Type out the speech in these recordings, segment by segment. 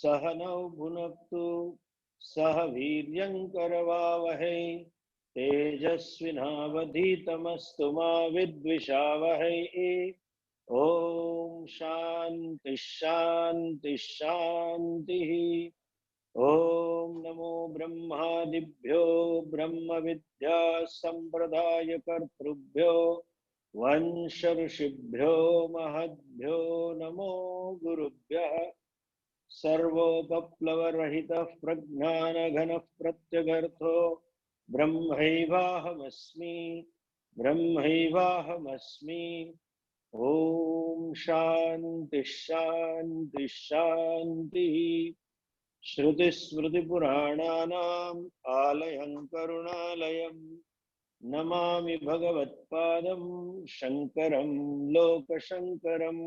सहनौ भुनक्तु सह वीर्यं करवावहै तेजस्विनावधीतमस्तु मा विद्विषावहै। ओम शांति शांति शांति। ओम नमो ब्रह्मादिभ्यो ब्रह्म विद्या संप्रदाय कर्तृभ्यो वंश ऋषिभ्यो महद्भ्यो नमो गुरुभ्यः। सर्वोपप्लवरहितः प्रज्ञानघनः प्रत्यगर्थो ब्रह्मैवाहमस्मि ब्रह्मैवाहमस्मि। ओम शांति शांति शांति। श्रुतिस्मृतिपुराणानाम् आलयं करुणालयं नमामि भगवत्पादं शंकरं लोकशंकरं।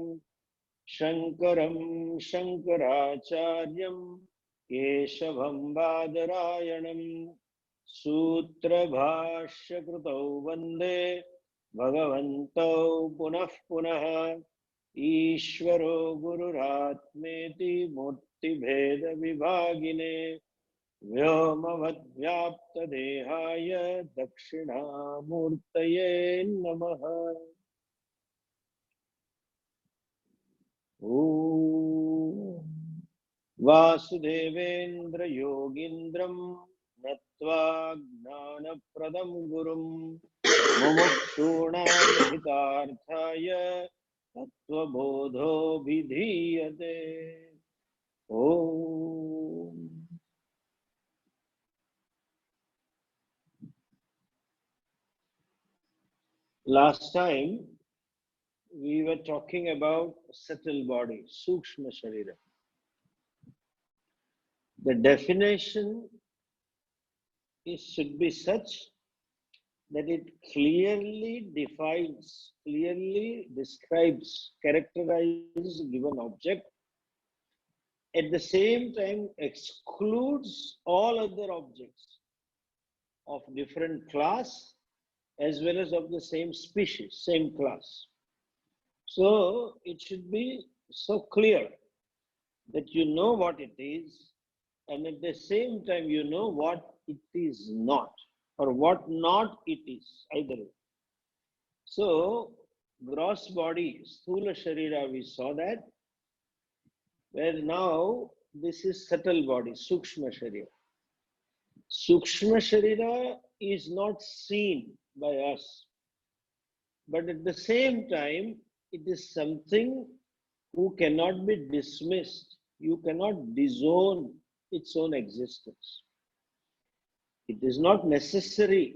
शंकरं शंकराचार्यं केशवं बादरायणं सूत्रभाष्यकृतौ वन्दे भगवन्तौ पुनः पुनः। ईश्वरो गुरुरात्मेति मूर्तिभेद विभागिने व्योमवद्व्याप्तदेहाय दक्षिणामूर्तये नमः। ओम वासुदेवेन्द्र योगीन्द्रं नत्वा ज्ञानप्रदं गुरुं मुमुक्षूणां हितार्थाय तत्त्वबोधोऽभिधीयते। ओम Last time we were talking about subtle body, Sukshma Sharira. The definition should be such that it clearly defines, clearly describes, characterizes a given object, at the same time excludes all other objects of different class as well as of the same species, same class. So it should be so clear that you know what it is, and at the same time you know what it is not, or what not it is, either way. So gross body, Sthula Sharira, we saw that, where now this is subtle body, Sukshma Sharira. Sukshma Sharira is not seen by us, but at the same time it is something who cannot be dismissed. You cannot disown its own existence. It is not necessary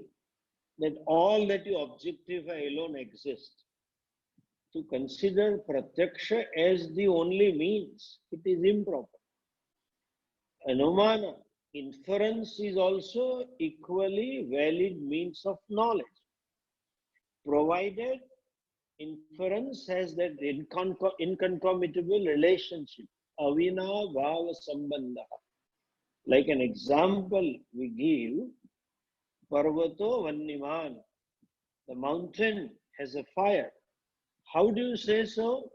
that all that you objectify alone exist. To consider pratyaksha as the only means, it is improper. Anumana, inference, is also equally valid means of knowledge, provided inference has that inconcomitable relationship, avina bhava sambandha. Like an example we give, parvato vanniman, the mountain has a fire. How do you say so?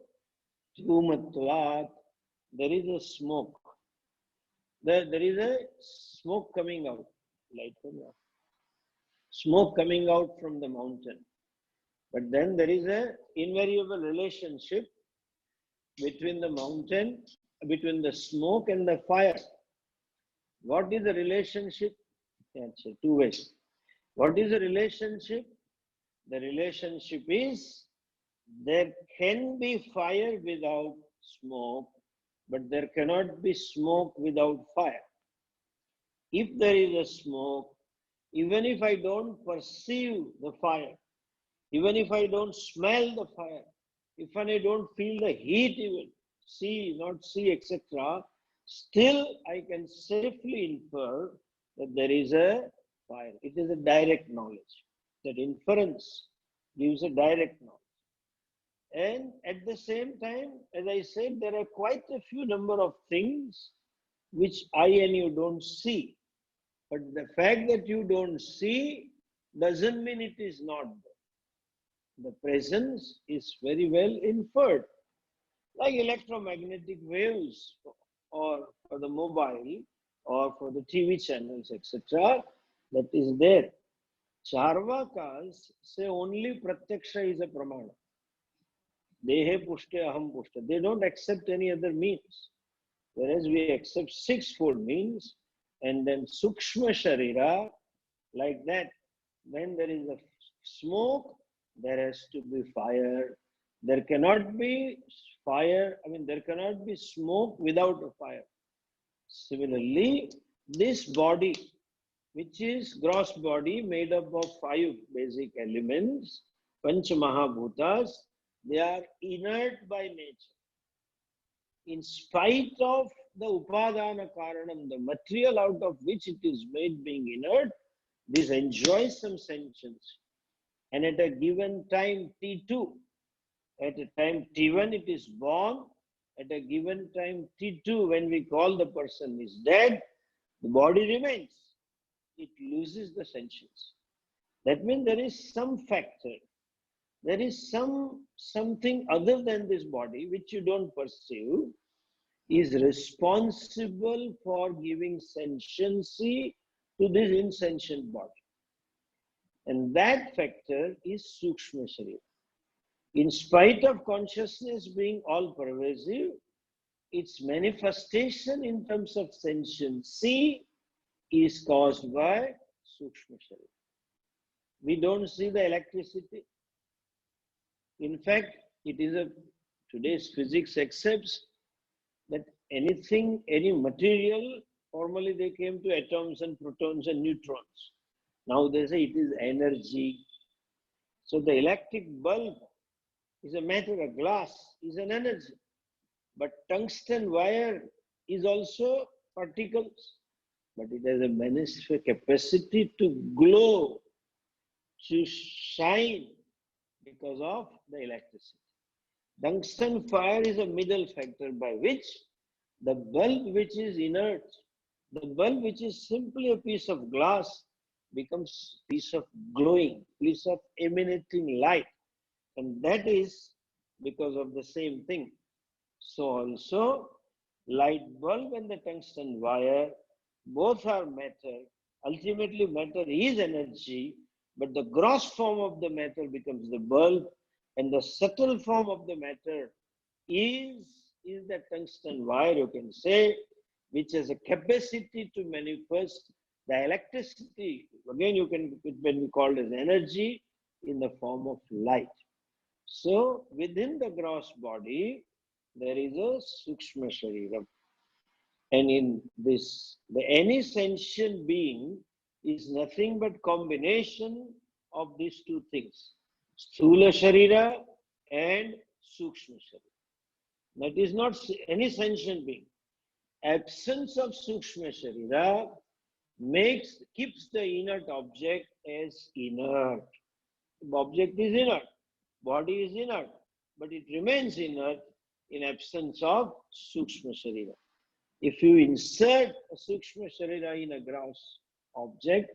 Dhumatvat, there is a smoke. There is a smoke coming out, light coming out. Smoke coming out from the mountain. But then there is an invariable relationship between the mountain, between the smoke and the fire. What is the relationship? Two ways. What is the relationship? The relationship is there can be fire without smoke, but there cannot be smoke without fire. If there is a smoke, even if I don't perceive the fire, even if I don't smell the fire, if I don't feel the heat even, not see, etc., still I can safely infer that there is a fire. It is a direct knowledge. That inference gives a direct knowledge. And at the same time, as I said, there are quite a few number of things which I and you don't see. But the fact that you don't see doesn't mean it is not there. The presence is very well inferred. Like electromagnetic waves, or for for the mobile or for the TV channels, etc. That is there. Charvakas say only Pratyaksha is a pramana. Dehe pushte aham pushte. They don't accept any other means. Whereas we accept sixfold means, and then Sukshma Sharira, like that. When there is a smoke, there has to be fire. There cannot be fire, there cannot be smoke without a fire. Similarly, this body, which is gross body made up of 5 basic elements, Panch Mahabhutas, they are inert by nature. In spite of the Upadana Karanam, the material out of which it is made being inert, this enjoys some sentience. And at a given time T2, at a time T1 it is born, at a given time T2 when we call the person is dead, the body remains. It loses the sentience. That means there is some factor, there is something other than this body which you don't perceive is responsible for giving sentiency to this insentient body. And that factor is Sukshma Sharira. In spite of consciousness being all pervasive, its manifestation in terms of sentiency is caused by Sukshma Sharira. We don't see the electricity. In fact, today's physics accepts that anything, any material, formerly they came to atoms and protons and neutrons. Now they say it is energy. So the electric bulb is a matter, a glass is an energy. But tungsten wire is also particles. But it has a manifest capacity to glow, to shine because of the electricity. Tungsten fire is a middle factor by which the bulb which is inert, the bulb which is simply a piece of glass becomes a piece of glowing, piece of emanating light. And that is because of the same thing. So also, light bulb and the tungsten wire, both are matter. Ultimately, matter is energy, but the gross form of the matter becomes the bulb, and the subtle form of the matter is the tungsten wire, you can say, which has a capacity to manifest the electricity. Again, it can be called as energy in the form of light. So, within the gross body, there is a Sukshma Shariram. And in this, any sentient being is nothing but combination of these two things, Sthula Sharira and Sukshma Sharira. That is not any sentient being. Absence of Sukshma Sharira keeps the inert object as inert. The object is inert, body is inert, but it remains inert in absence of Sukshma Sharira. If you insert a Sukshma Sharira in a gross object,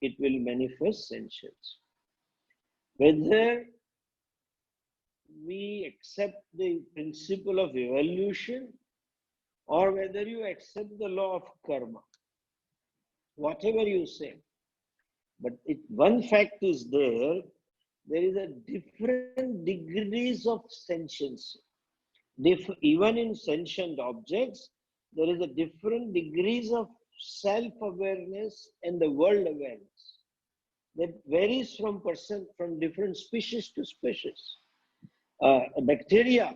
it will manifest sentience. Whether we accept the principle of evolution or whether you accept the law of karma, whatever you say, but one fact is there is a different degrees of sentience. Even in sentient objects, there is a different degrees of self-awareness and the world awareness that varies from different species to species. A bacteria,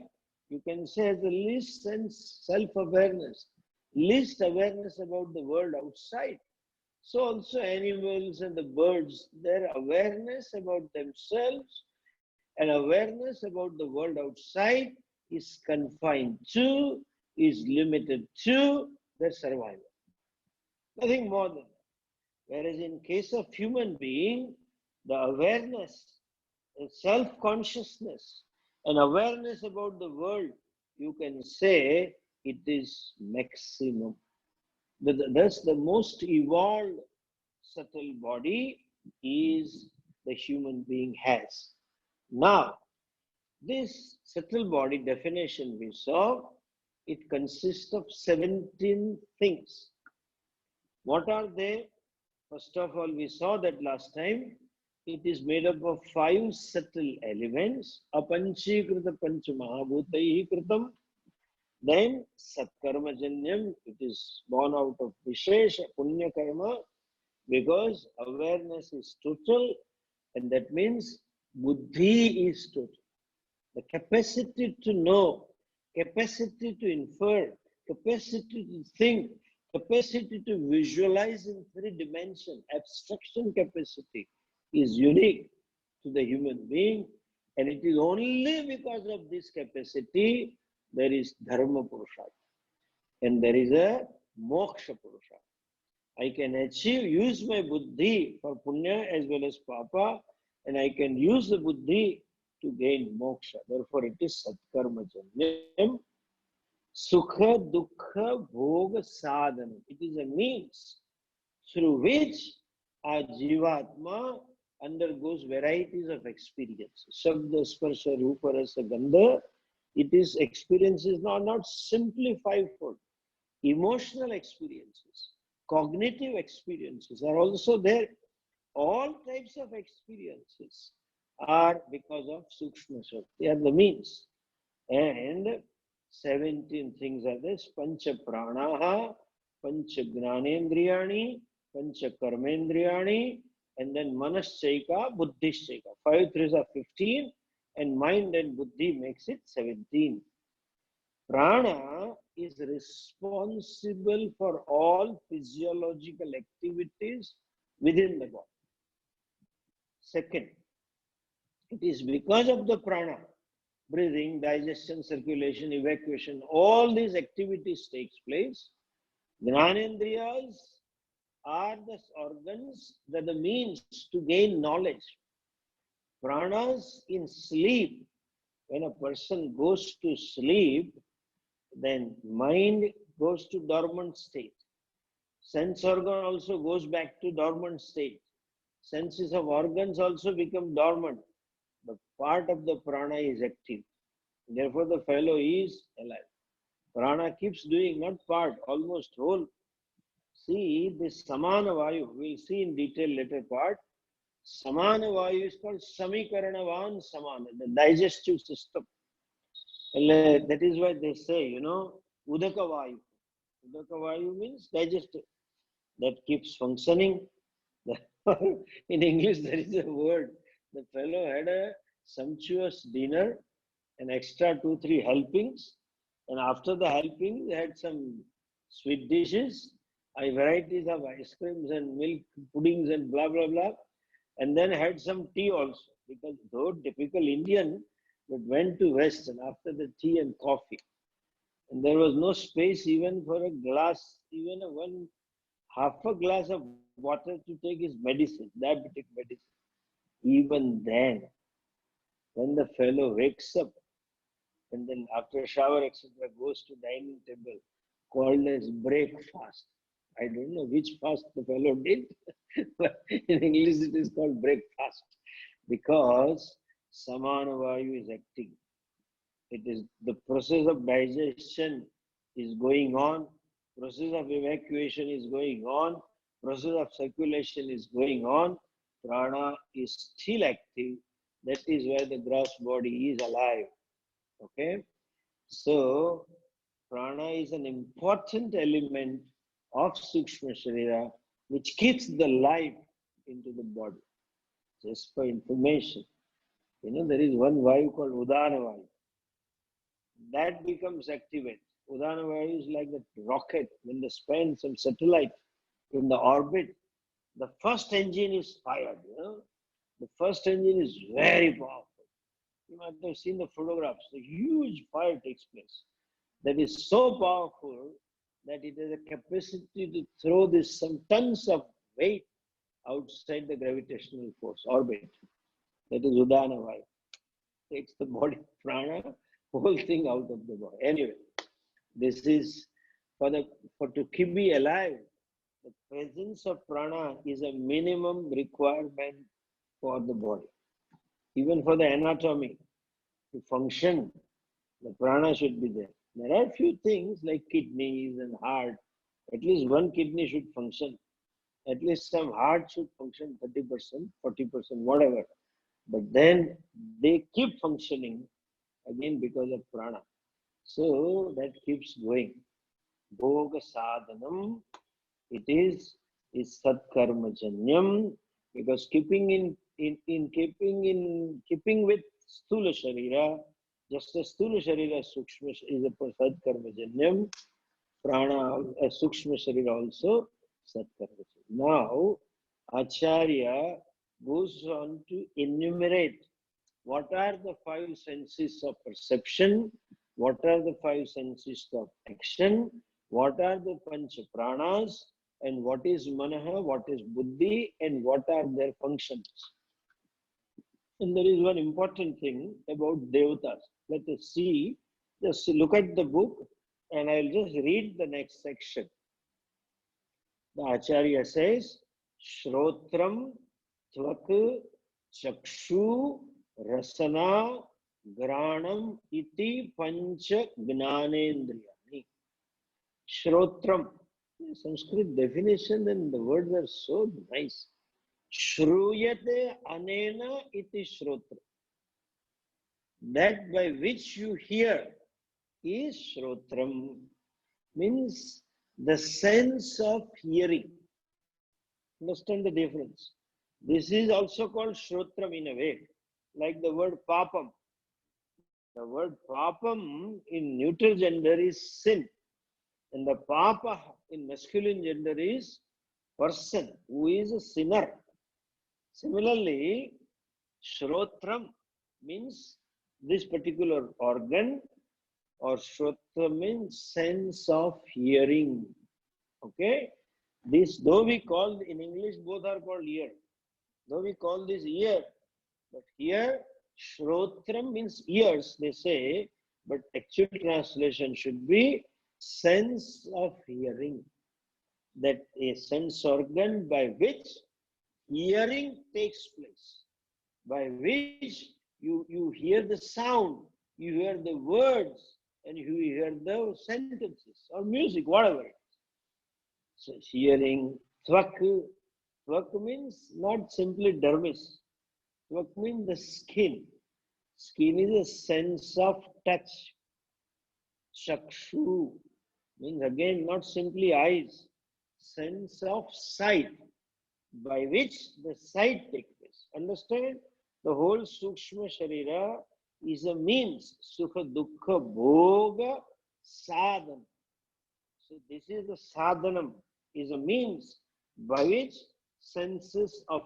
you can say, has the least sense self-awareness, least awareness about the world outside. So also animals and the birds, their awareness about themselves and awareness about the world outside is confined to, is limited to their survival. Nothing more than that. Whereas in case of human being, the awareness, the self-consciousness, and awareness about the world, you can say it is maximum. Thus, the most evolved subtle body is the human being has. Now, this subtle body definition we saw, it consists of 17 things. What are they? First of all, we saw that last time. It is made up of 5 subtle elements. Apanchikrita pancha mahabhutaihi kritam. Then satkarmajanyam, it is born out of vishesha punya karma, because awareness is total, and that means buddhi is total. The capacity to know, capacity to infer, capacity to think, capacity to visualize in 3 dimensions, abstraction capacity is unique to the human being, and it is only because of this capacity there is dharma purushartha and there is a moksha purushartha. I can use my buddhi for punya as well as papa, and I can use the buddhi to gain moksha. Therefore, it is satkarma janyam. Sukha dukkha bhoga sadhanam. It is a means through which our jivatma undergoes varieties of experiences. Shabda, sparsha, rupa, rasa, gandha. It is experiences not simply 5-fold. Emotional experiences, cognitive experiences are also there. All types of experiences are because of Sukshma Shakti. They are the means. And 17 things are this: Pancha Pranaha, Pancha Gnanendriyani, Pancha Karmendriyani, and then Manaschaika, Buddhishchaika. 5 3s are 15, and mind and buddhi makes it 17. Prana is responsible for all physiological activities within the body. Second, it is because of the prana, breathing, digestion, circulation, evacuation, all these activities takes place. Gnanendriyas are the organs that are the means to gain knowledge. Pranas in sleep, when a person goes to sleep, then mind goes to dormant state. Sense organ also goes back to dormant state. Senses of organs also become dormant, but part of the prana is active. Therefore, the fellow is alive. Prana keeps doing, not part, almost whole. See, this Samana Vayu, we'll see in detail later part. Samana Vayu is called Samikaranavan Samana, the digestive system. That is why they say, Udaka Vayu. Udaka Vayu means digestive. That keeps functioning. In English, there is a word. The fellow had a sumptuous dinner, an extra 2-3 helpings, and after the helping, they had some sweet dishes, varieties of ice creams and milk puddings and blah blah blah, and then had some tea also, because though typical Indian, but went to West and after the tea and coffee, and there was no space even for a glass, even half a glass of water to take his medicine, diabetic medicine. Even then, when the fellow wakes up and then after shower, etc., goes to dining table, called as breakfast. I don't know which fast the fellow did, but in English it is called breakfast, because Samana Vayu is acting. It is the process of digestion is going on, process of evacuation is going on, process of circulation is going on. Prana is still active. That is why the gross body is alive. Okay, so prana is an important element of Sukshma Sharira, which keeps the life into the body. Just for information, there is one Vayu called Udana Vayu. That becomes activated. Udana Vayu is like the rocket when they spend some satellite in the orbit. The first engine is fired. The first engine is very powerful. You might have seen the photographs. A huge fire takes place. That is so powerful that it has a capacity to throw some tons of weight outside the gravitational force orbit. That is Udana Vayu. Takes the body prana, whole thing out of the body. Anyway, this is to keep me alive. The presence of prana is a minimum requirement for the body. Even for the anatomy to function, the prana should be there. There are few things like kidneys and heart. At least one kidney should function. At least some heart should function 30%, 40%, whatever. But then they keep functioning again because of prana. So that keeps going. Bhoga sadhanam, it is satkarmajanyam, because keeping with sthula sharira, just as sthula sharira sukshma is a satkarmajanyam, prana sukshma sharira also satkarmajanyam. Now Acharya goes on to enumerate what are the five senses of perception, what are the five senses of action, what are the pancha pranas, and what is manaha, what is buddhi, and what are their functions. And there is one important thing about devatas. Let us see, just look at the book, and I'll just read the next section. The Acharya says, Shrotram, Tvak, Chakshu, Rasana, Granam, Iti, Pancha, Gnanendriyani. Shrotram, Sanskrit definition, and the words are so nice. Shruyate anena iti shrotra. That by which you hear is shrotram, means the sense of hearing. Understand the difference. This is also called shrotram in a way, like the word papam. The word papam in neutral gender is sin, and the papa in masculine gender is person who is a sinner. Similarly, shrotram means this particular organ, or shrotra means sense of hearing. Okay, this, though we call in English, both are called ear. Though we call this ear, but here shrotram means ears, they say, but actual translation should be sense of hearing. That a sense organ by which hearing takes place, by which you hear the sound, you hear the words, and you hear the sentences or music, whatever. So hearing, tvak. Tvak means not simply dermis. Tvak means the skin. Skin is a sense of touch. Chakshu means again not simply eyes, sense of sight, by which the sight takes place. Understand? The whole Sukshma Sharira is a means, Sukha Dukkha Bhoga Sadhana. So this is the sadhanam, is a means by which sense of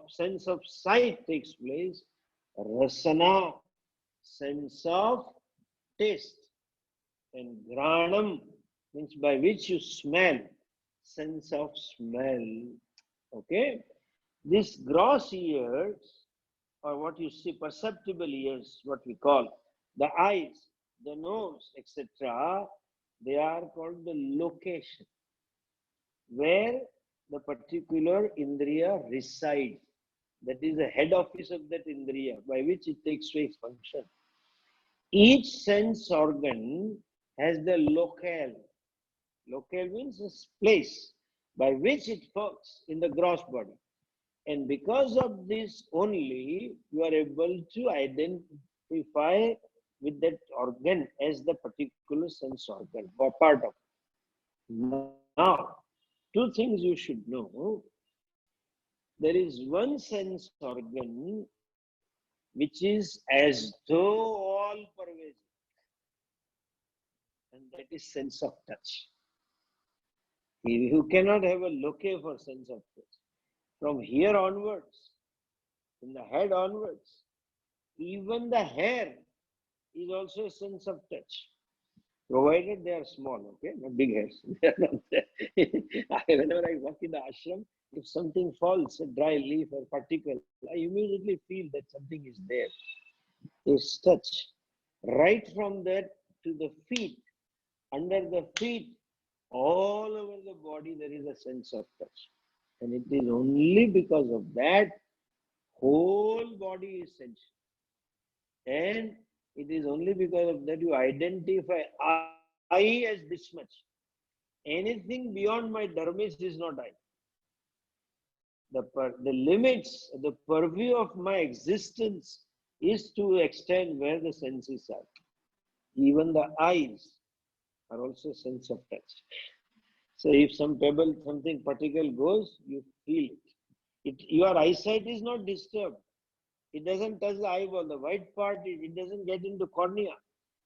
sight takes place, rasana, sense of taste, and granam means by which you smell, sense of smell. Okay, these gross ears, or what you see, perceptible ears, what we call the eyes, the nose, etc., they are called the location where the particular indriya resides. That is the head office of that indriya by which it takes its function. Each sense organ has the locale. Locale means a place by which it works in the gross body. And because of this only, you are able to identify with that organ as the particular sense organ or part of it. Now, two things you should know. There is one sense organ which is as though all pervasive, and that is sense of touch. You cannot have a locale for sense of touch. From here onwards, from the head onwards, even the hair is also a sense of touch, provided they are small, okay, not big hairs. Whenever I walk in the ashram, if something falls, a dry leaf or particle, I immediately feel that something is there. It's touch. Right from there to the feet, under the feet, all over the body, there is a sense of touch. And it is only because of that, whole body is sensual. And it is only because of that you identify, I as this much. Anything beyond my dermis is not I. The limits, the purview of my existence is to extend where the senses are. Even the eyes are also sense of touch. So if some pebble, something particle goes, you feel it. Your eyesight is not disturbed. It doesn't touch the eyeball. The white part, it doesn't get into cornea.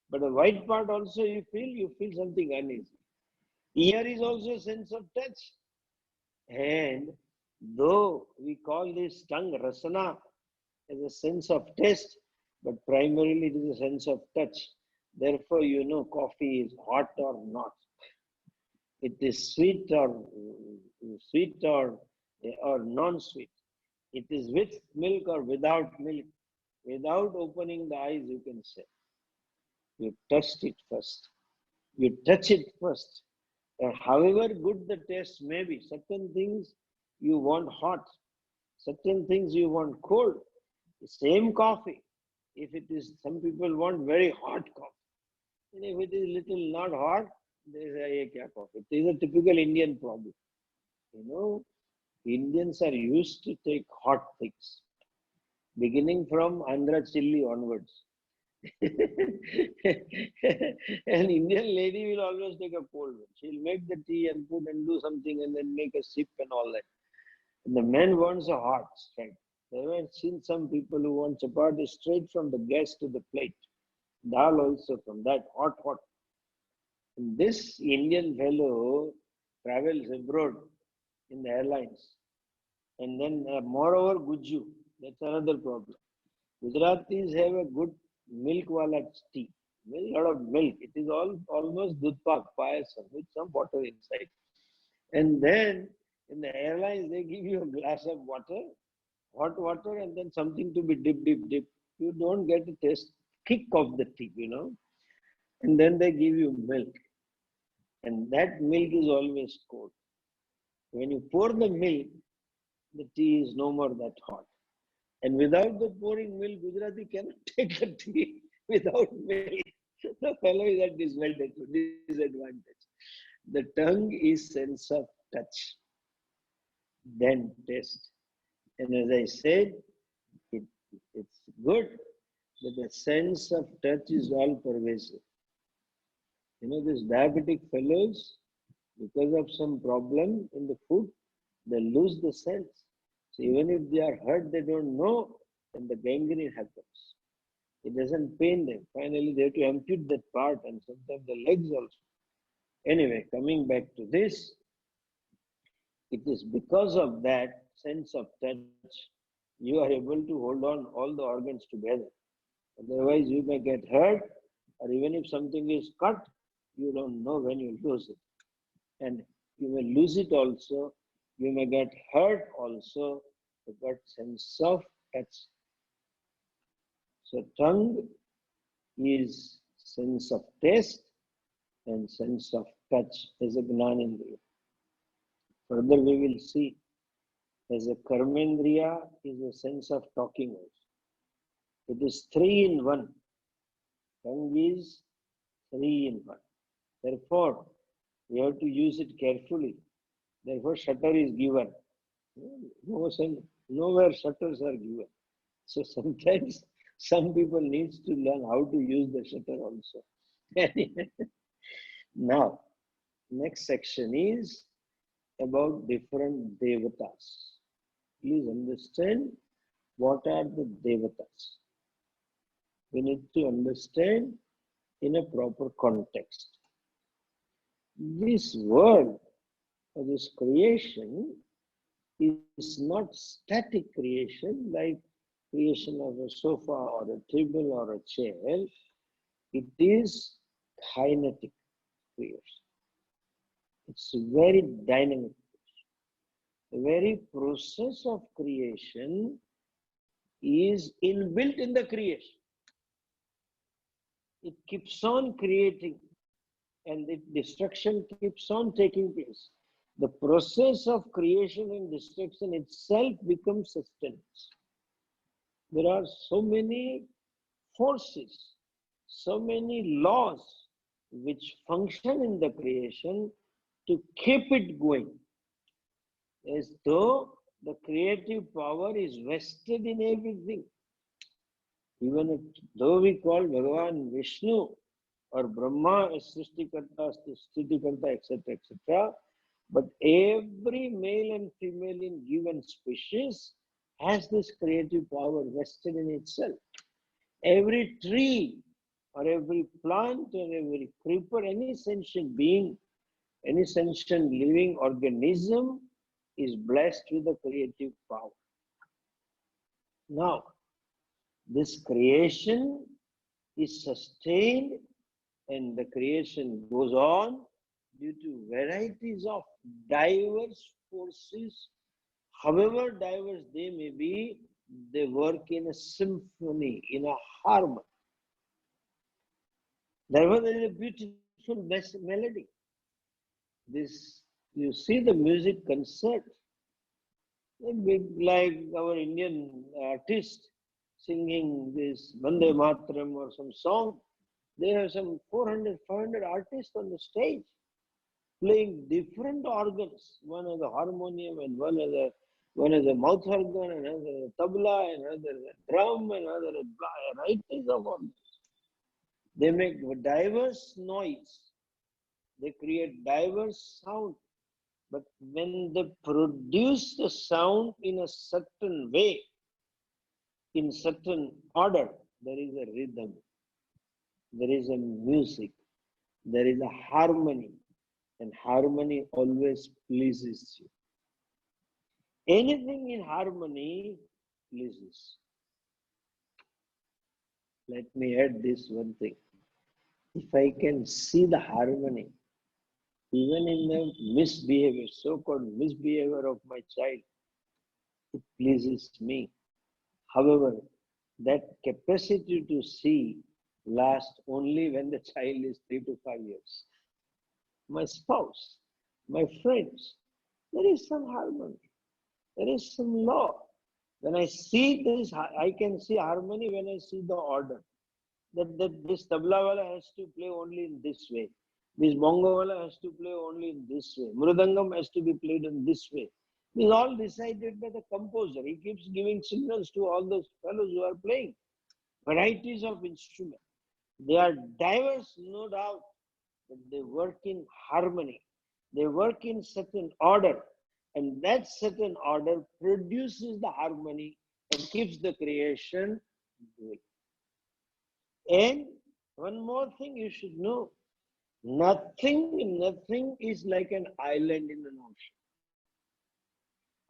But the white part also you feel something uneasy. Ear is also a sense of touch. And though we call this tongue rasana as a sense of taste, but primarily it is a sense of touch. Therefore, you know coffee is hot or not. It is sweet or non-sweet. It is with milk or without milk. Without opening the eyes, you can say. You touched it first. You touch it first. And however good the taste may be, certain things you want hot, certain things you want cold. The same coffee. If it is, some people want very hot coffee. And if it is little not hot, they say, "Ye kya coffee?" It is a typical Indian problem. You know, Indians are used to take hot things, beginning from Andhra chilli onwards. An Indian lady will always take a cold one. She'll make the tea and put and do something and then make a sip and all that. And the man wants a hot straight. I've seen some people who want chapati straight from the gas to the plate. Dal also from that, hot. And this Indian fellow travels abroad in the airlines. And then moreover, Guju. That's another problem. Gujaratis have a good milk wala tea. A lot of milk. It is almost dudpak, payasam with some water inside. And then in the airlines, they give you a glass of water, hot water, and then something to be dip. You don't get a taste, kick of the tea, you know. And then they give you milk. And that milk is always cold. When you pour the milk, the tea is no more that hot. And without the pouring milk, Gujarati cannot take a tea without milk. The fellow is at disadvantage. The tongue is sense of touch, then taste. And as I said, it's good that the sense of touch is all pervasive. You know, these diabetic fellows, because of some problem in the food, they lose the sense. So even if they are hurt, they don't know, and the gangrene happens. It doesn't pain them. Finally, they have to amputate that part and sometimes the legs also. Anyway, coming back to this, it is because of that sense of touch, you are able to hold on all the organs together. Otherwise, you may get hurt, or even if something is cut, you don't know when you lose it. And you may lose it also, you may get hurt also, but sense of touch. So tongue is sense of taste and sense of touch as a Gnanendriya. Further we will see as a Karmendriya is a sense of talking also. It is 3 in 1. Tongue is 3 in 1. Therefore, we have to use it carefully. Therefore, shutter is given. Nowhere shutters are given. So sometimes some people need to learn how to use the shutter also. Now, next section is about different devatas. Please understand what are the devatas. We need to understand in a proper context. This world or this creation is not static creation like creation of a sofa or a table or a chair. It is kinetic creation. It's very dynamic. The very process of creation is inbuilt in the creation. It keeps on creating and the destruction keeps on taking place. The process of creation and destruction itself becomes sustenance. There are so many forces, so many laws which function in the creation to keep it going, as though the creative power is vested in everything. Even though we call Bhagavan Vishnu or Brahma as Srishtikarta, Sthitikarta, etc., etc., but every male and female in given species has this creative power vested in itself. Every tree or every plant or every creeper, any sentient being, any sentient living organism is blessed with a creative power. Now, this creation is sustained and the creation goes on due to varieties of diverse forces. However diverse they may be, they work in a symphony, in a harmony. Therefore, there is a beautiful melody. This, you see the music concert, big like our Indian artist singing this Vande Mataram or some song. They have some 400, 500 artists on the stage playing different organs. One has a harmonium and one has a mouth organ, another a tabla, another a drum, another a varieties of organs. They make diverse noise. They create diverse sound. But when they produce the sound in a certain way, in certain order, there is a rhythm, there is a music, there is a harmony, and harmony always pleases you. Anything in harmony pleases. Let me add this one thing. If I can see the harmony, even in the misbehavior, so-called misbehavior of my child, it pleases me. However, that capacity to see lasts only when the child is 3 to 5 years. My spouse, my friends, there is some harmony, there is some law. When I see this, I can see harmony when I see the order. That this tabla wala has to play only in this way. This bongo wala has to play only in this way. Mridangam has to be played in this way. This is all decided by the composer. He keeps giving signals to all those fellows who are playing. Varieties of instruments. They are diverse, no doubt, but they work in harmony. They work in certain order. And that certain order produces the harmony and keeps the creation going. And one more thing you should know. Nothing is like an island in an ocean.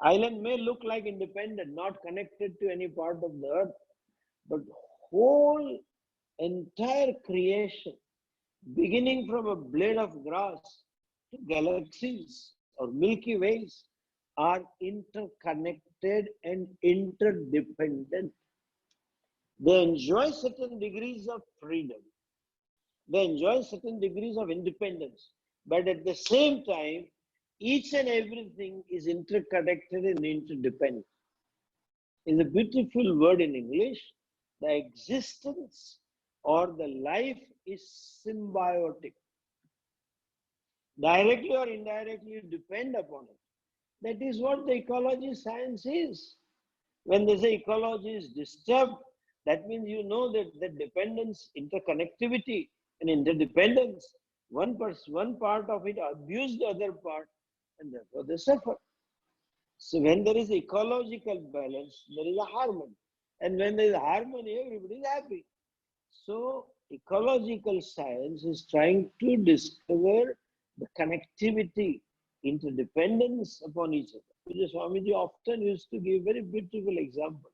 Island may look like independent, not connected to any part of the earth, but whole entire creation, beginning from a blade of grass to galaxies or Milky Ways, are interconnected and interdependent. They enjoy certain degrees of freedom. They enjoy certain degrees of independence. But at the same time, each and everything is interconnected and interdependent. It's a beautiful word in English. The existence or the life is symbiotic. Directly or indirectly, you depend upon it. That is what the ecology science is. When they say ecology is disturbed, that means you know that the dependence, interconnectivity, and interdependence, one part of it abused the other part, and therefore they suffer. So when there is ecological balance, there is a harmony. And when there is harmony, everybody is happy. So ecological science is trying to discover the connectivity, interdependence upon each other. Pujya Swamiji often used to give very beautiful example.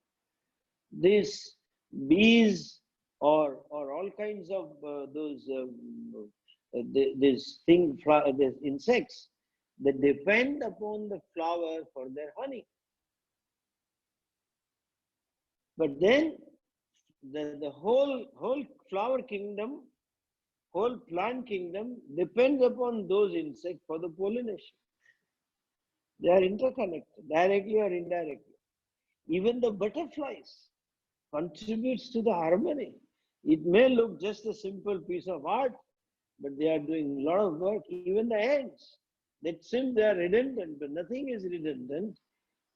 These bees or all kinds of these insects, they depend upon the flower for their honey. But then the whole flower kingdom, whole plant kingdom depends upon those insects for the pollination. They are interconnected, directly or indirectly. Even the butterflies contributes to the harmony. It may look just a simple piece of art, but they are doing a lot of work. Even the ants, that seem they are redundant, but nothing is redundant.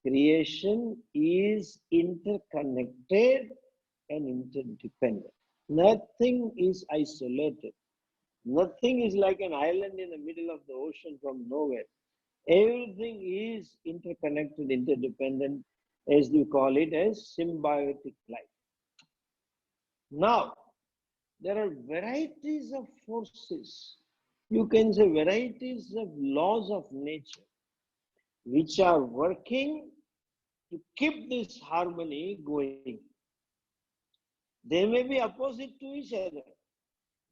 Creation is interconnected and interdependent. Nothing is isolated. Nothing is like an island in the middle of the ocean from nowhere. Everything is interconnected, interdependent, as we call it, as symbiotic life. Now, there are varieties of forces. You can say varieties of laws of nature which are working to keep this harmony going. They may be opposite to each other,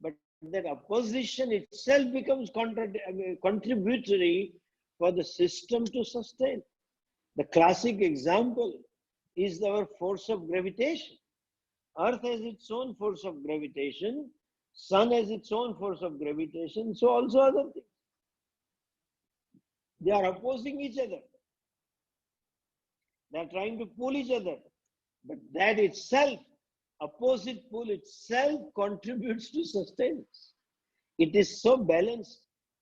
but that opposition itself becomes contributory for the system to sustain. The classic example is our force of gravitation. Earth has its own force of gravitation, sun has its own force of gravitation, so also other things. They are opposing each other. They are trying to pull each other. But that itself, opposite pull itself, contributes to sustenance. It is so balanced,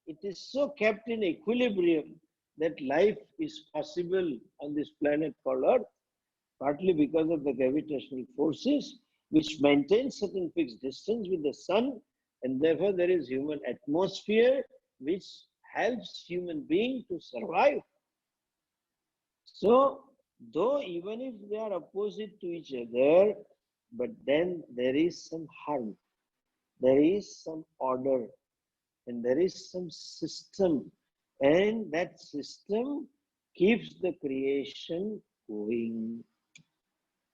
it is so kept in equilibrium that life is possible on this planet called Earth, partly because of the gravitational forces which maintain certain fixed distance with the sun, and therefore there is human atmosphere which helps human being to survive. So, though even if they are opposite to each other, but then there is some harmony, there is some order, and there is some system, and that system keeps the creation going.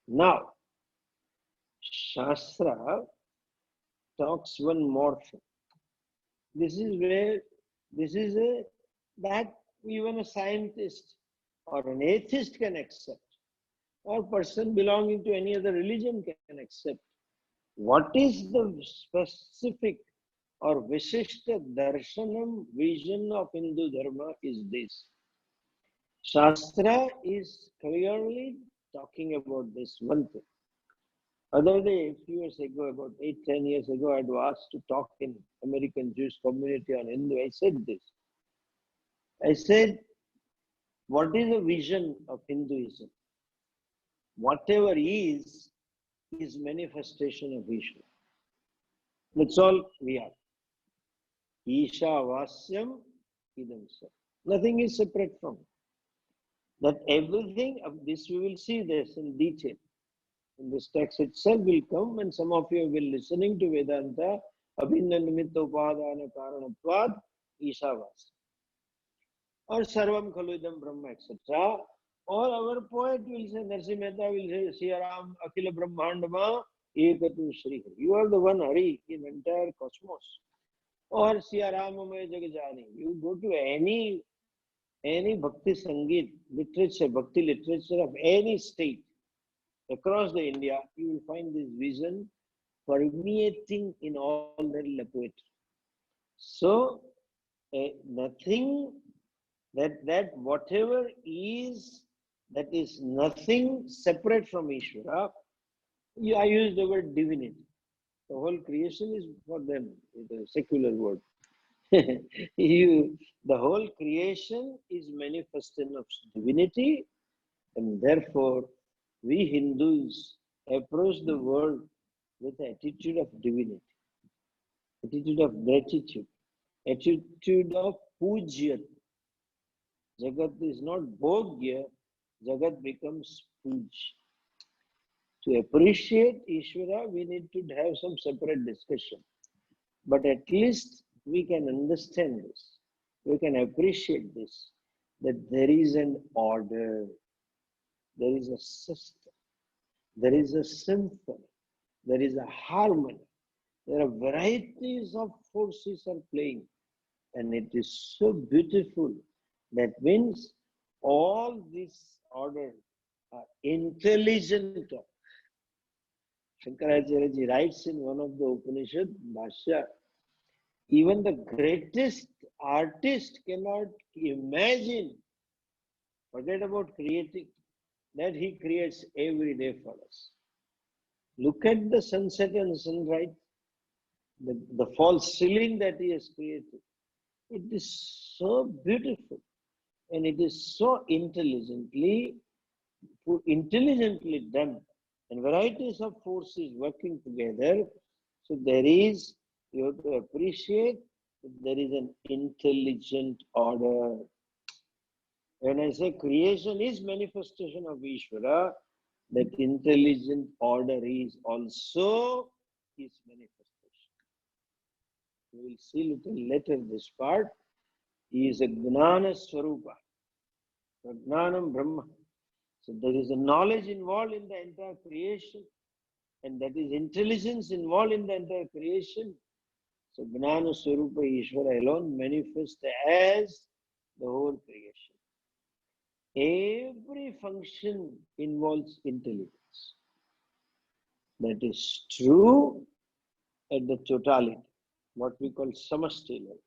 Now, Shastra talks one more thing. This is where, that even a scientist or an atheist can accept, or person belonging to any other religion can accept. What is the specific or Vishishta Darshanam vision of Hindu Dharma is this. Shastra is clearly talking about this one thing. Other day, a few years ago, about 8-10 years ago, I was asked to talk in American Jewish community on Hindu. I said this. I said, what is the vision of Hinduism? Whatever is manifestation of Vishnu. That's all we are. Isha Vasyam Idam Sat. Nothing is separate from it. That everything of this, we will see this in detail. In this text itself will come, and some of you have been listening to Vedanta, Abhinna Nimitta Upadana Karanatvad, Ishavas, or Sarvam Khaludam Brahma, etc. Or our poet will say, Narsi Mehta will say, Siyaram Akhila Brahmandama Ekatu Shri. You are the one Hari in entire cosmos. Or Siyaram Amay Jagajani. You go to any Bhakti Sangeet literature, Bhakti literature of any state across the India, you will find this vision permeating in all the poetry. So, nothing that whatever is, that is nothing separate from Ishvara. I use the word divinity. The whole creation is for them, it's a secular word. The whole creation is manifestation of divinity, and therefore we Hindus approach the world with the attitude of divinity, attitude of gratitude, attitude of Pujya. Jagat is not Bhogya, Jagat becomes Puj. To appreciate Ishvara, we need to have some separate discussion. But at least we can understand this. We can appreciate this, that there is an order, there is a system, there is a symphony, there is a harmony. There are varieties of forces are playing, and it is so beautiful. That means all this order are intelligent. Shankaracharya ji writes in one of the Upanishad, Bhashya, even the greatest artist cannot imagine, forget about creating, that he creates every day for us. Look at the sunset and sunrise. the false ceiling that he has created. It is so beautiful and it is so intelligently done, and varieties of forces working together. So you have to appreciate that there is an intelligent order. When I say creation is manifestation of Ishvara, that intelligent order is also his manifestation. We will see little later this part. He is a Gnana Swarupa, Gnanam Brahma. So there is a knowledge involved in the entire creation, and that is intelligence involved in the entire creation. So Gnana Swarupa Ishvara alone manifests as the whole creation. Every function involves intelligence. That is true at the totality, what we call samasti level,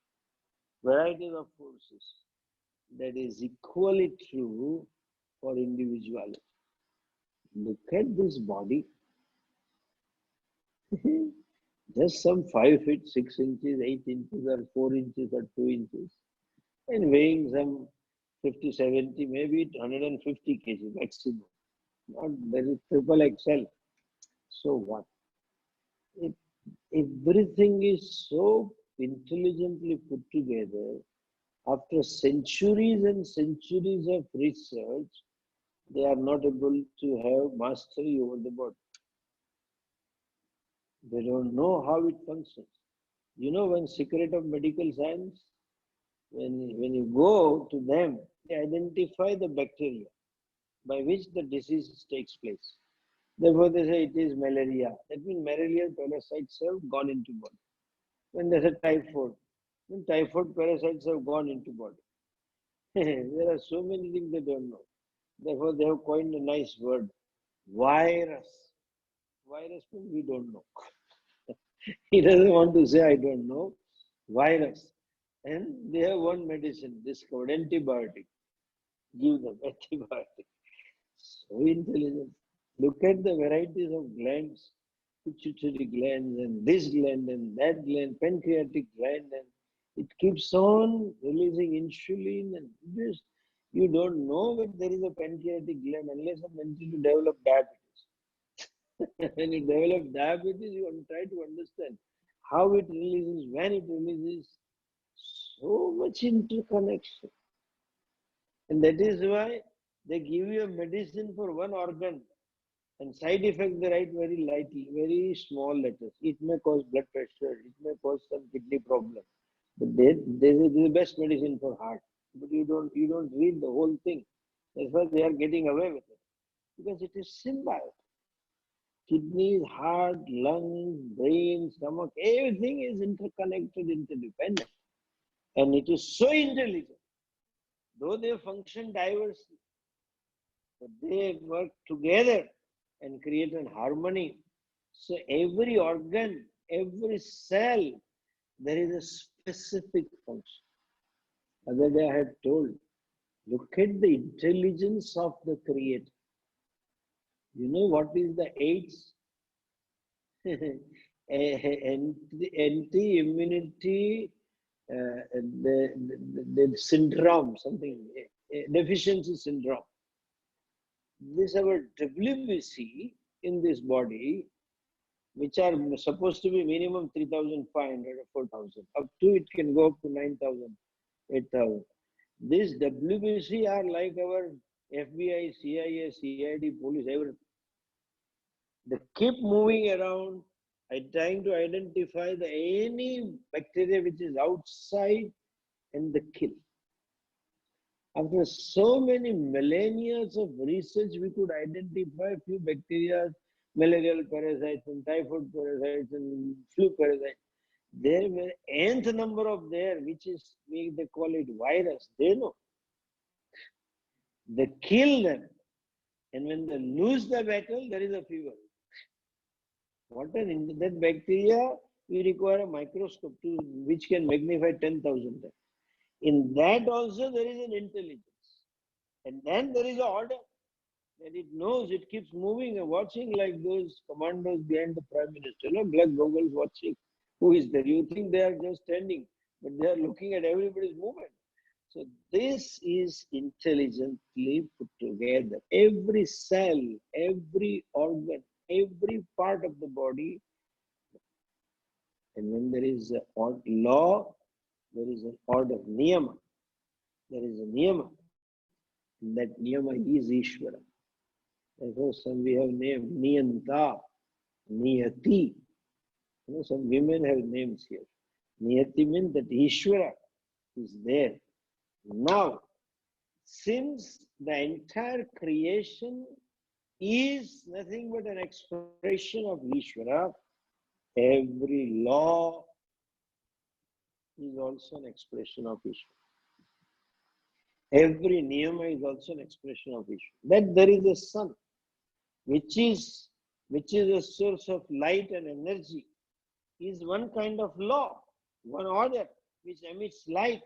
varieties of forces. That is equally true for individuality. Look at this body. Just some 5 feet, 6 inches, 8 inches, or 4 inches, or 2 inches, and weighing some 50, 70, maybe 150 kg maximum. Not very triple XL. So what? Everything is so intelligently put together. After centuries and centuries of research, they are not able to have mastery over the body. They don't know how it functions. You know, one secret of medical science, when you go to them, they identify the bacteria by which the disease takes place. Therefore, they say it is malaria. That means malarial parasites have gone into body. When there's a typhoid, then typhoid parasites have gone into body. There are so many things they don't know. Therefore, they have coined a nice word, virus. Virus means we don't know. He doesn't want to say I don't know. Virus. And they have one medicine discovered, antibiotic. Give them antibiotic. So intelligent. Look at the varieties of glands, pituitary glands, and this gland and that gland, pancreatic gland, and it keeps on releasing insulin. And this, you don't know that there is a pancreatic gland unless and until you develop diabetes. When you develop diabetes, you want to try to understand how it releases, when it releases. So much interconnection. And that is why they give you a medicine for one organ, and side effect they write very lightly, very small letters. It may cause blood pressure, it may cause some kidney problem. But this is the best medicine for heart. But you don't read the whole thing. That's why they are getting away with it. Because it is symbiotic. Kidneys, heart, lungs, brain, stomach, everything is interconnected, interdependent. And it is so intelligent. Though they function diversely, but they work together and create an harmony. So every organ, every cell, there is a specific function. Other day I had told, look at the intelligence of the Creator. You know what is the AIDS? Anti-immunity, the syndrome, something, deficiency syndrome. This our WBC in this body, which are supposed to be minimum 3,500 or 4,000. Up to it can go up to 9,000, 8,000. These WBC are like our FBI, CIA, CID, police, everything. They keep moving around and trying to identify any bacteria which is outside and they kill. After so many millennia of research, we could identify a few bacteria, malarial parasites and typhoid parasites and flu parasites. There were nth number of there, which is, they call it virus. They know. They kill them. And when they lose the battle, there is a fever. What that bacteria, we require a microscope to which can magnify 10,000 times. In that also there is an intelligence. And then there is an order that it knows, it keeps moving and watching like those commandos behind the Prime Minister, black goggles watching. Who is there? You think they are just standing, but they are looking at everybody's movement. So this is intelligently put together. Every cell, every organ, every part of the body. And when there is a law, there is an order, niyama. There is a niyama. And that niyama is Ishvara. Therefore, some we have name Niyanta, Niyati. Some women have names here. Niyati means that Ishvara is there. Now, since the entire creation is nothing but an expression of Ishvara, every law is also an expression of Ishvara. Every niyama is also an expression of Ishvara. That there is a sun, which is a source of light and energy, is one kind of law, one order, which emits light,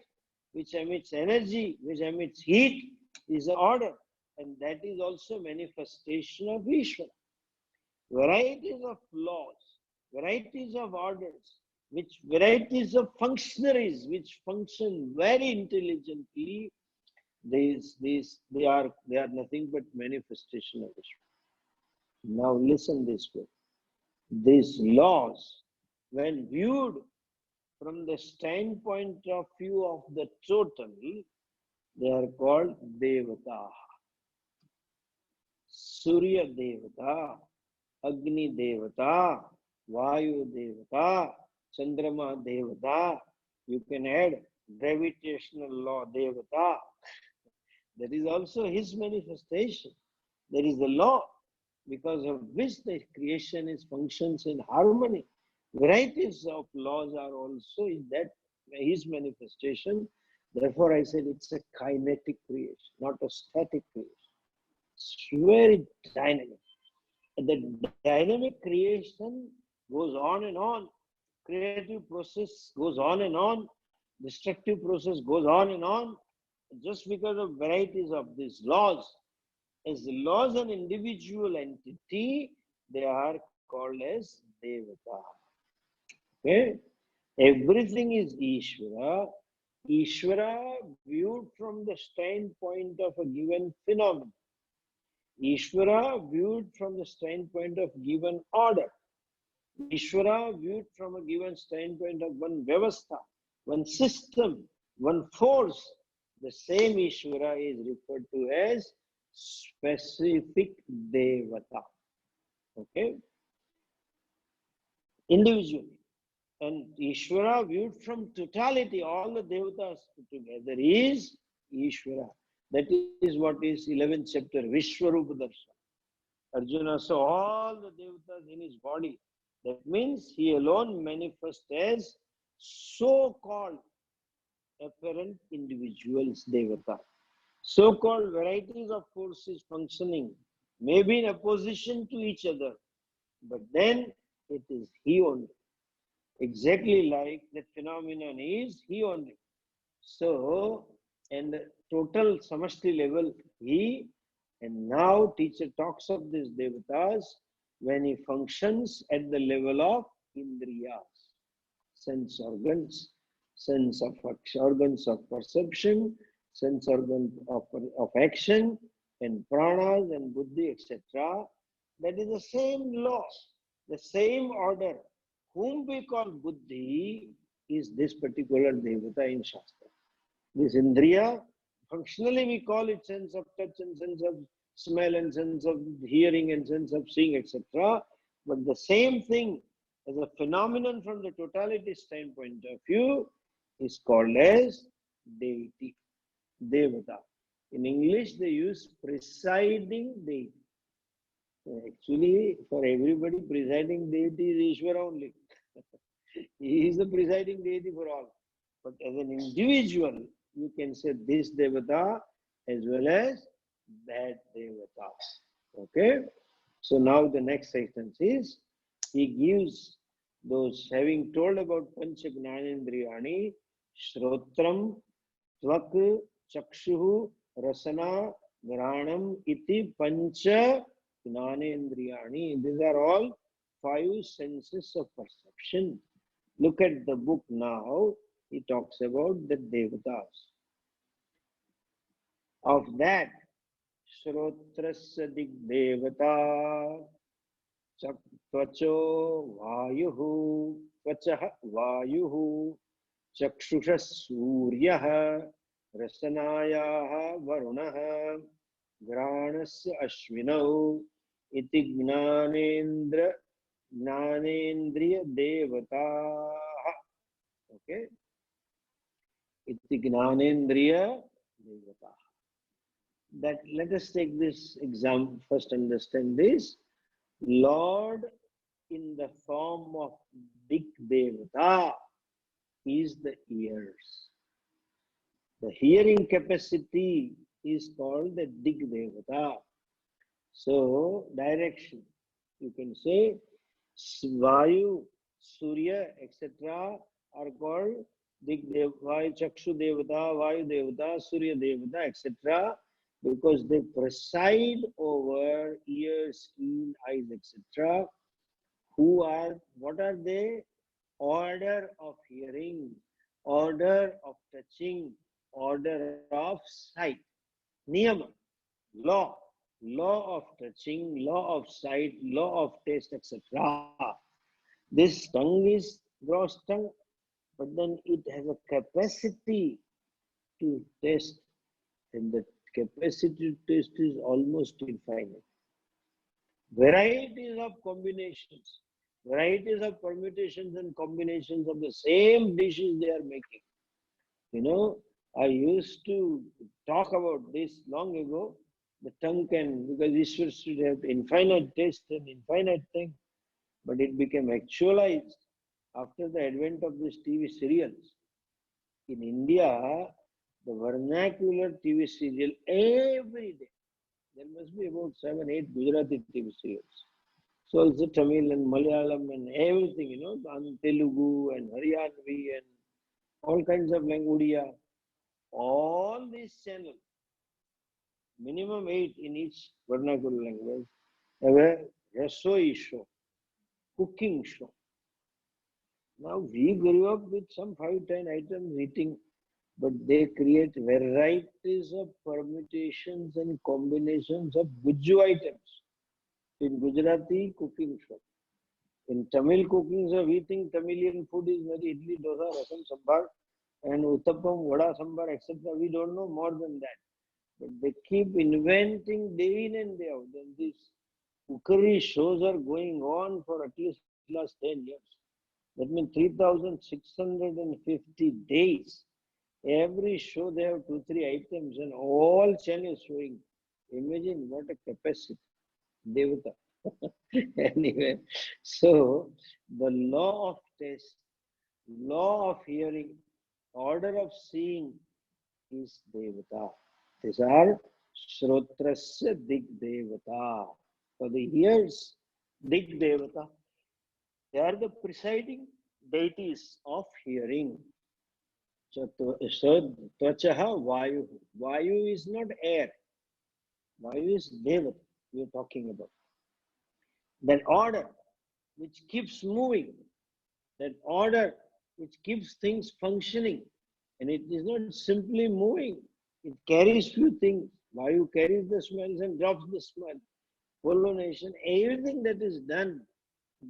which emits energy, which emits heat, is an order. And that is also manifestation of Ishvara. Varieties of laws, varieties of orders, which varieties of functionaries which function very intelligently, they are nothing but manifestation of Ishvara. Now listen this way. These laws, when viewed from the standpoint of view of the total, they are called Devata. Surya Devata, Agni Devata, Vayu Devata, Chandrama Devata. You can add gravitational law Devata. That is also his manifestation. There is the law because of which the creation is functions in harmony. Varieties of laws are also in that his manifestation. Therefore, I said it's a kinetic creation, not a static creation. It's very dynamic. And the dynamic creation goes on and on. Creative process goes on and on. Destructive process goes on and on. Just because of varieties of these laws, as laws an individual entity, they are called as Devata. Okay? Everything is Ishvara. Ishvara viewed from the standpoint of a given phenomenon. Ishvara viewed from the standpoint of given order. Ishvara viewed from a given standpoint of one vyavastha, one system, one force. The same Ishvara is referred to as specific Devata. Okay? Individually. And Ishvara viewed from totality, all the Devatas put together is Ishvara. That is what is 11th chapter, Vishwarupa Darshan. Arjuna saw all the Devatas in his body. That means he alone manifests as so-called apparent individuals, Devata. So-called varieties of forces functioning may be in opposition to each other, but then it is he only. Exactly like that phenomenon is he only. So, and the total samashti level he, and now teacher talks of these devatas when he functions at the level of indriyas, sense organs, organs of perception, sense organs of action, and pranas and buddhi, etc. That is the same law, the same order. Whom we call buddhi is this particular devata in Shastra. This indriya, functionally we call it sense of touch and sense of smell and sense of hearing and sense of seeing, etc. But the same thing as a phenomenon from the totality standpoint of view is called as deity, devata. In English, they use presiding deity. Actually, for everybody, presiding deity is Ishvara only. He is the presiding deity for all. But as an individual, you can say this devata as well as that devata. Okay? So now the next sentence is, he gives those, having told about Pancha Gnanendriyani, Shrotram, Tvak, Chakshuhu, Rasana, Granam, Iti, Pancha Gnanendriyani. These are all 5 senses of perception. Look at the book now. He talks about the devatas. Of that, Shrotrasya Digdevata, Tvacho Vayuhu, Tvachaha Vayuhu, Chakshusha Suryaha, Rasanayaha Varunaha, Granasya Ashvinau, Iti Gnanendriya Devata. Okay? Iti Gnanendriya Devata. That let us take this example, first understand this. Lord in the form of Dik Devata is the ears. The hearing capacity is called the Dik Devata. So, direction. You can say Vayu, Surya, etc. are called Dik Devata, Chakshu Devata, Vayu Devata, Surya Devata, etc. because they preside over ears, skin, eyes, etc. What are they? Order of hearing, order of touching, order of sight, niyama, law of touching, law of sight, law of taste, etc. This tongue is gross tongue, but then it has a capacity to taste, and the capacity to taste is almost infinite. Varieties of combinations, varieties of permutations and combinations of the same dishes they are making. You know, I used to talk about this long ago. The tongue can, because Ishwar should have infinite taste and infinite thing, but it became actualized after the advent of these TV serials. In India, the vernacular TV serial every day, there must be about 7, 8 Gujarati TV serials. So also Tamil and Malayalam and everything, you know, and Telugu and Haryanvi and all kinds of language. All these channels, minimum 8 in each vernacular language, have a rasoi show, cooking show. Now we grew up with some 5, 10 items eating, but they create varieties of permutations and combinations of Guju items. In Gujarati, cooking show. In Tamil cooking show, we think Tamilian food is very idli, dosa, rasam, sambar, and uttapam, vada, sambar, etc. We don't know more than that. But they keep inventing day in and day out. And these cookery shows are going on for at least last 10 years. That means 3,650 days. Every show they have 2, 3 items and all channels showing. Imagine what a capacity. Devata. Anyway, so the law of taste, law of hearing, order of seeing is Devata. These are Shrotrasya Dig Devata. For the ears, Dig Devata. They are the presiding deities of hearing. So Tvachaha Vayu. Vayu is not air. Vayu is Devata we are talking about. That order which keeps moving, that order which keeps things functioning, and it is not simply moving, it carries few things. Vayu carries the smells and drops the smell. Pollination, everything that is done,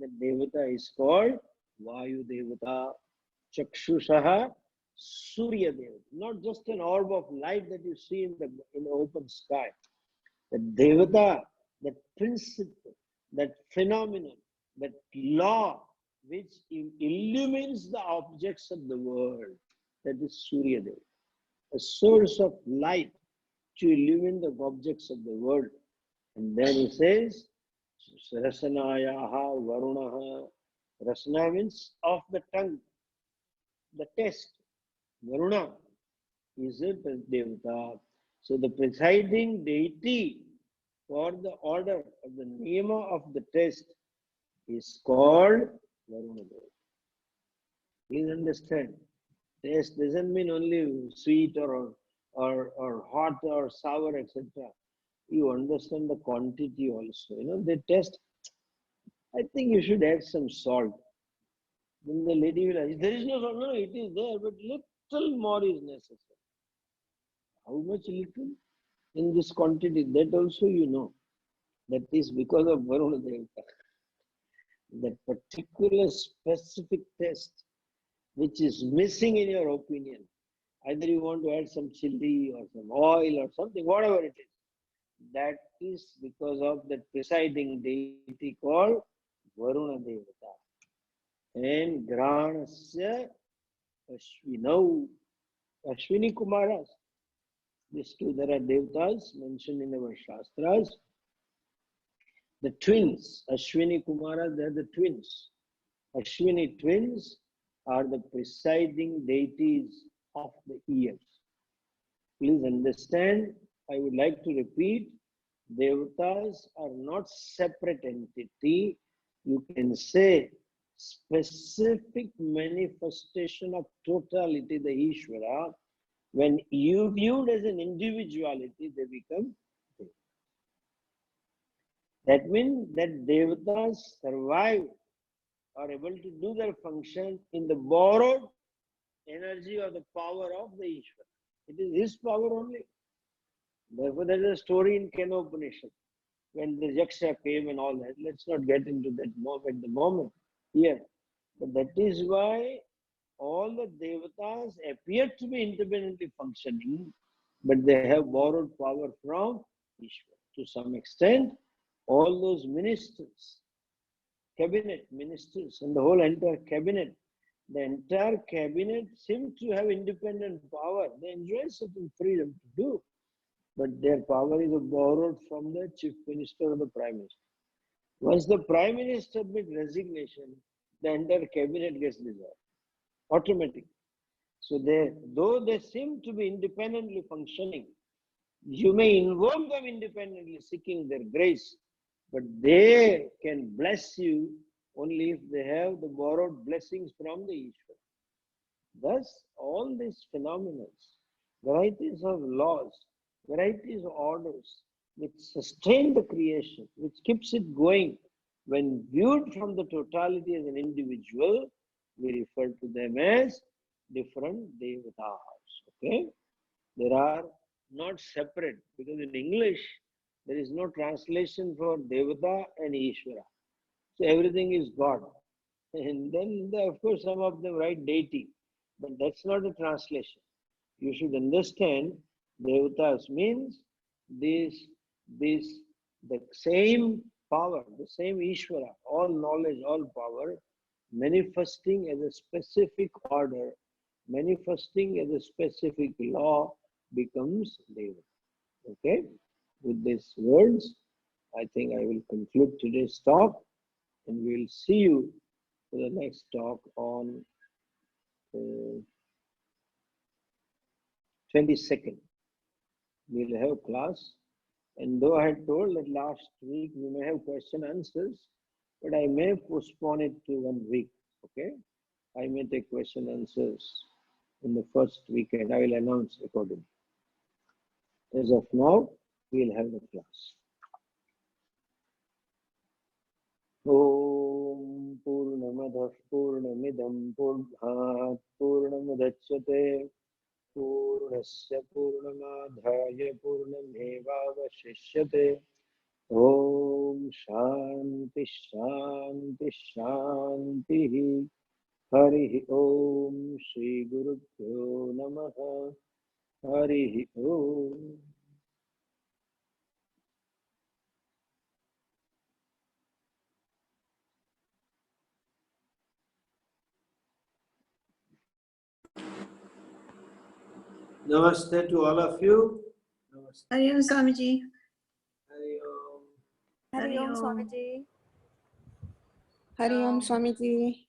the Devata is called Vayu Devata, Chakshushaha, Surya Devata. Not just an orb of light that you see in the open sky. The Devata, that principle, that phenomenon, that law which illumines the objects of the world, that is Surya Devata, a source of light to illumine the objects of the world. And then he says, Rasanayaha Varunaha. Rasana means of the tongue, the taste. Varuna is a Devata. So the presiding deity for the order of the niyama of the taste is called Varuna Devata. Please understand, taste doesn't mean only sweet or hot or sour, etc. You understand the quantity also. You know, the taste, I think you should add some salt. Then the lady will ask, there is no salt. No, it is there, but little more is necessary. How much little? In this quantity, that also you know. That is because of Varuna Devata. That particular specific test which is missing in your opinion. Either you want to add some chili or some oil or something, whatever it is. That is because of that presiding deity called Varuna Devata. And Granasya Ashwinau, Ashwini Kumaras. These two, there are devatas mentioned in our Shastras. The twins, Ashwini Kumaras, they are the twins. Ashwini twins are the presiding deities of the years. Please understand, I would like to repeat, devatas are not separate entity. You can say specific manifestation of totality, the Ishvara. When you viewed as an individuality, they become devatas. That means that devatas survive, are able to do their function in the borrowed energy or the power of the Ishvara. It is his power only. Therefore, there is a story in Kenopanishad when the Yaksha came and all that. Let's not get into that at the moment here. But that is why all the devatas appear to be independently functioning, but they have borrowed power from Ishvara. To some extent, all those ministers, cabinet ministers, and the whole entire cabinet, the entire cabinet seems to have independent power. They enjoy certain freedom to do, but their power is borrowed from the chief minister or the prime minister. Once the prime minister makes resignation, the entire cabinet gets dissolved automatically. So though they seem to be independently functioning, you may invoke them independently, seeking their grace, but they can bless you only if they have the borrowed blessings from the Ishvara. Thus, all these phenomena, varieties of laws, varieties of orders, which sustain the creation, which keeps it going, when viewed from the totality as an individual, we refer to them as different devatas. Okay? There are not separate, because in English, there is no translation for Devata and Ishvara. So everything is God. And then, of course, some of them write deity, but that's not a translation. You should understand Devatas means the same power, the same Ishvara, all knowledge, all power, manifesting as a specific order, manifesting as a specific law, becomes Devata. Okay? With these words, I think I will conclude today's talk, and we'll see you for the next talk on 22nd. We'll have class, and though I had told that last week we may have question answers, but I may postpone it to 1 week. Okay? I may take question answers in the first weekend. I will announce accordingly. As of now, we'll have the class. Om Purnamadah Purnamidam Purnat Purnamudachyate Purnasya Purnamadhaya Purnamevavashishyate. Om Shanti Shanti Shanti. Hari Om Shri Guru Pyo Namaha. Hari Om. Namaste to all of you. Namaste. Hari Om Swamiji. Hari Om. Hari Om Swamiji. Hari Om Swamiji.